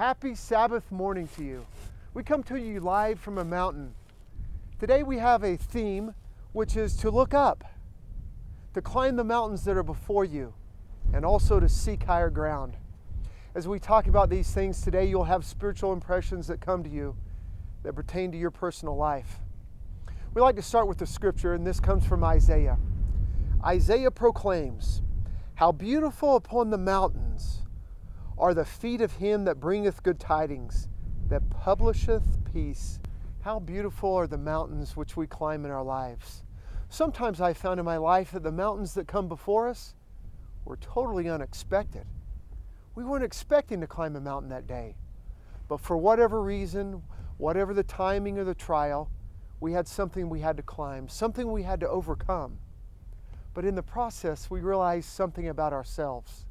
Happy Sabbath morning to you. We come to you live from a mountain. Today we have a theme, which is to look up, to climb the mountains that are before you, and also to seek higher ground. As we talk about these things today, you'll have spiritual impressions that come to you that pertain to your personal life. We like to start with the scripture, and this comes from Isaiah. Isaiah proclaims, "How beautiful upon the mountains are the feet of him that bringeth good tidings, that publisheth peace." How beautiful are the mountains which we climb in our lives. Sometimes I found in my life that the mountains that come before us were totally unexpected. We weren't expecting to climb a mountain that day. But for whatever reason, whatever the timing or the trial, we had something we had to climb, something we had to overcome. But in the process, we realized something about ourselves,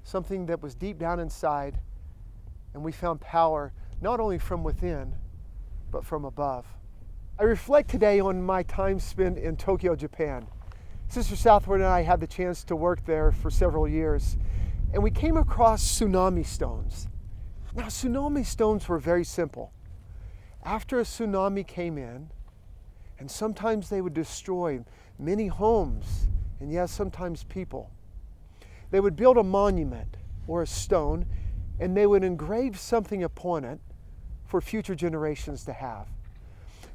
something that was deep down inside, and we found power not only from within, but from above. I reflect today on my time spent in Tokyo, Japan. Sister Southward and I had the chance to work there for several years, and we came across tsunami stones. Now, tsunami stones were very simple. After a tsunami came in, and sometimes they would destroy many homes, and yes, sometimes people. They would build a monument or a stone, and they would engrave something upon it for future generations to have.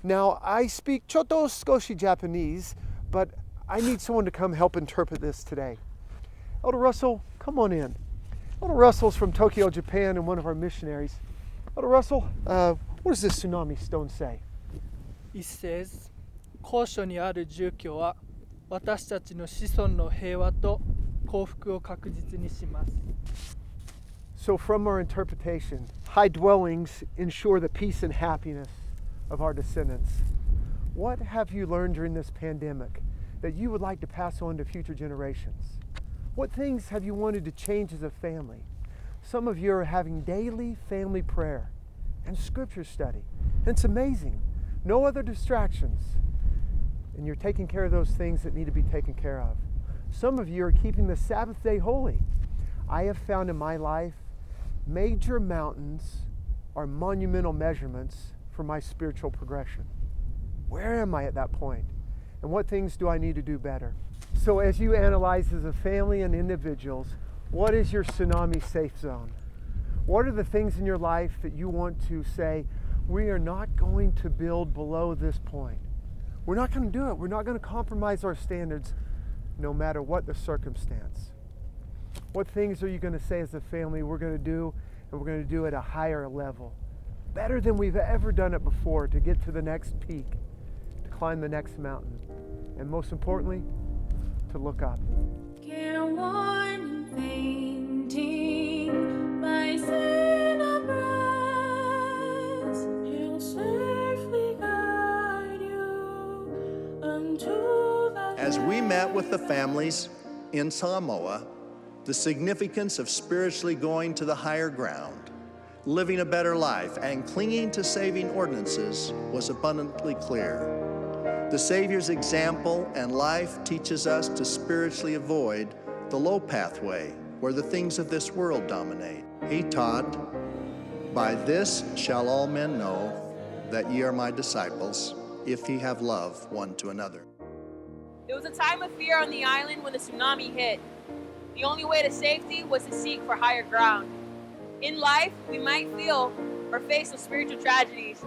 Now, I speak Choto Skoshi Japanese, but I need someone to come help interpret this today. Elder Russell, come on in. Elder Russell's from Tokyo, Japan, and one of our missionaries. Elder Russell, what does this tsunami stone say? It says, 高所にある住居は私たちの子孫の平和と幸福を確実にします。 So from our interpretation, high dwellings ensure the peace and happiness of our descendants. What have you learned during this pandemic that you would like to pass on to future generations? What things have you wanted to change as a family? Some of you are having daily family prayer and scripture study. And it's amazing. No other distractions. And you're taking care of those things that need to be taken care of. Some of you are keeping the Sabbath day holy. I have found in my life, major mountains are monumental measurements for my spiritual progression. Where am I at that point? And what things do I need to do better? So as you analyze as a family and individuals, what is your tsunami safe zone? What are the things in your life that you want to say, we are not going to build below this point? We're not going to do it. We're not going to compromise our standards no matter what the circumstance. What things are you going to say as a family we're going to do, and we're going to do at a higher level, better than we've ever done it before, to get to the next peak, to climb the next mountain, and most importantly, to look up. Careworn and fainting, my sin abreast, he'll safely guide you unto the As we met with the families in Samoa, the significance of spiritually going to the higher ground, living a better life, and clinging to saving ordinances was abundantly clear. The Savior's example and life teaches us to spiritually avoid the low pathway where the things of this world dominate. He taught, "By this shall all men know that ye are my disciples, if ye have love one to another." There was a time of fear on the island when the tsunami hit. The only way to safety was to seek for higher ground. In life, we might feel or face some spiritual tragedies.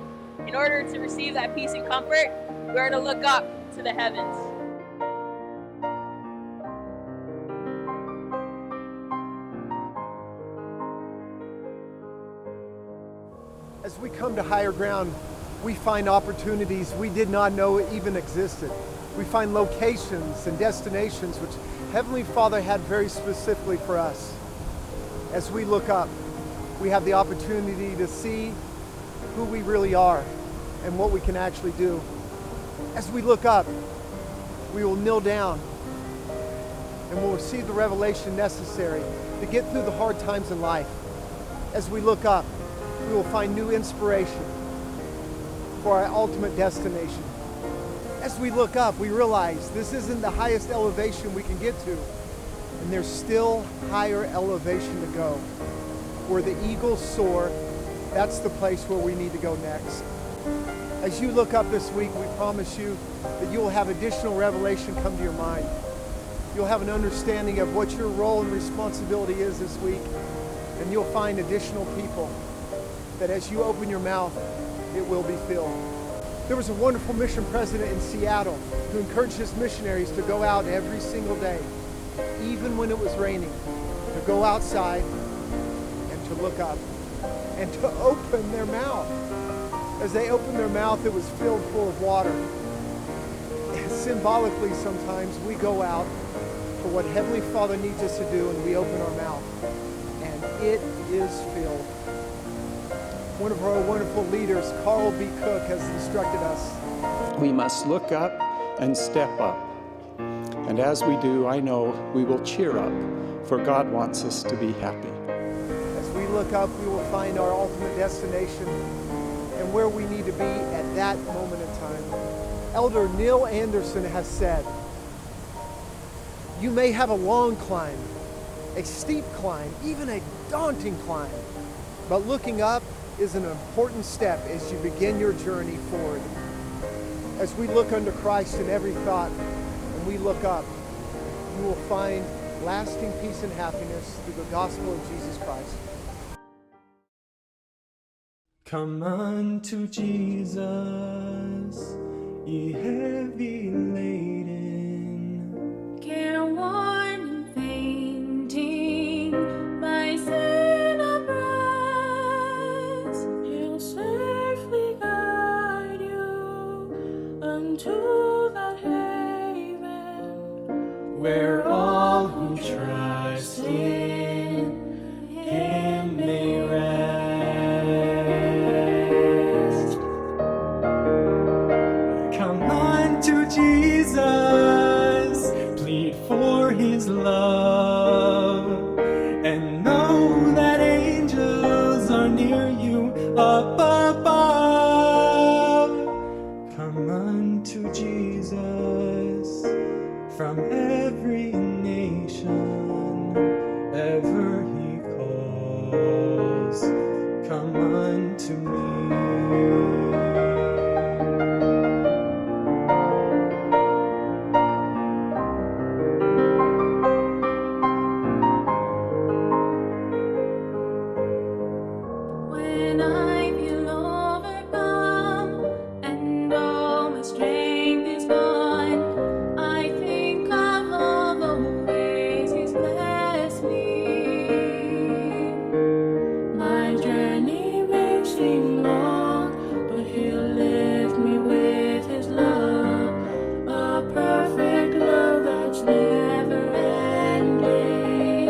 In order to receive that peace and comfort, we are to look up to the heavens. As we come to higher ground, we find opportunities we did not know even existed. We find locations and destinations which Heavenly Father had very specifically for us. As we look up, we have the opportunity to see who we really are and what we can actually do. As we look up, we will kneel down and we'll receive the revelation necessary to get through the hard times in life. As we look up, we will find new inspiration for our ultimate destination. As we look up, we realize this isn't the highest elevation we can get to, and there's still higher elevation to go. where the eagles soar, that's the place where we need to go next. As you look up this week, we promise you that you will have additional revelation come to your mind. You'll have an understanding of what your role and responsibility is this week, and you'll find additional people that as you open your mouth, it will be filled. There was a wonderful mission president in Seattle who encouraged his missionaries to go out every single day, even when it was raining, to go outside and to look up and to open their mouth. As they opened their mouth, it was filled full of water. And symbolically, sometimes we go out for what Heavenly Father needs us to do, and we open our mouth, and it is filled. One of our wonderful leaders, Carl B. Cook, has instructed us. We must look up and step up. And as we do, I know we will cheer up, for God wants us to be happy. As we look up, we will find our ultimate destination and where we need to be at that moment in time. Elder Neil Anderson has said, you may have a long climb, a steep climb, even a daunting climb, but looking up is an important step as you begin your journey forward. As we look unto Christ in every thought, and we look up, you will find lasting peace and happiness through the gospel of Jesus Christ. Come unto Jesus, ye heavy laden, Careworn and fainting by sin oppressed, He'll safely guide you unto that haven where all who trust in Him may rest. Come unto Jesus, plead for His love, and know that angels are near you up above. Come unto Jesus from every nation, ever He calls. Come unto me. when I feel overcome and all my strength is gone. I think of all the ways He's blessed me. My journey may seem long, but He'll lift me with His love, a perfect love that's never ending.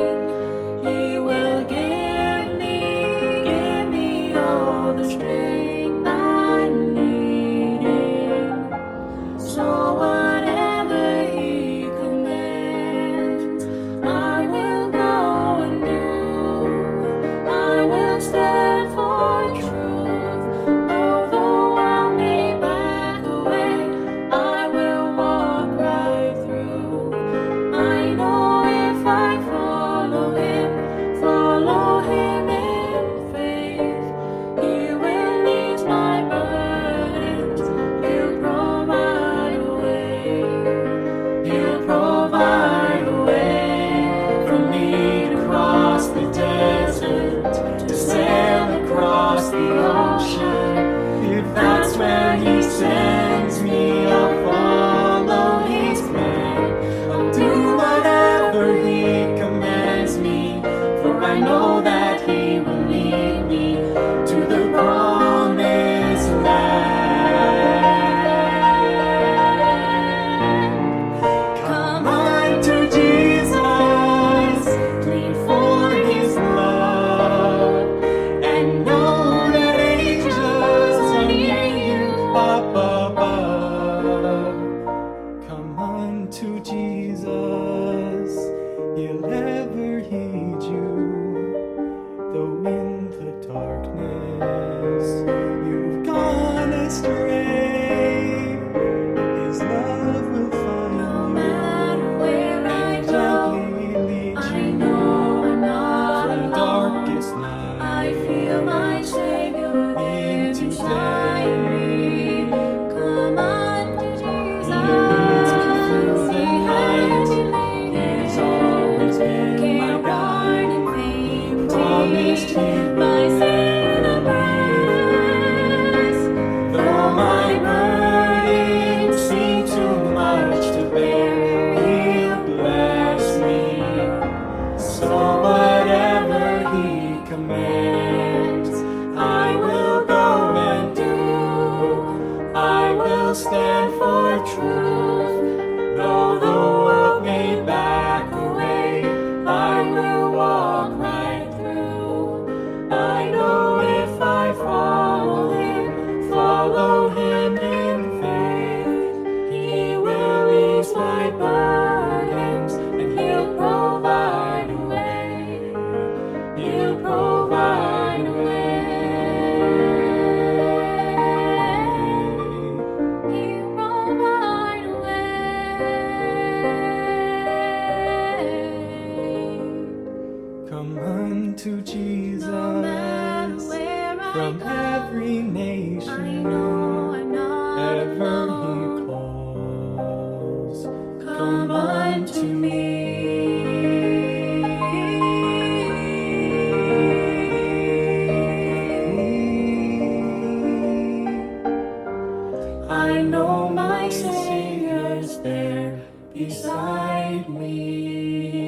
He will give me all the strength I'm needing. So whatever He commands, I will go and do. I will stand for truth. Though the world may back away, I will walk right through. I know if I follow Him in faith, He will ease my burdens. He'll provide a way. He'll provide a way for me to cross the desert, to sail across the ocean. If that's where He sends me, I'll follow His plan. I'll do whatever He commands me, for I know that He will lead me to the promised land. Come unto Jesus, plead for His love, and know that angels are near you up above. Come unto Jesus, He'll ever heed you. unto Jesus. No matter where I From go, every I nation, know I'm not ever alone. He calls, Come unto I know my Savior's there beside me.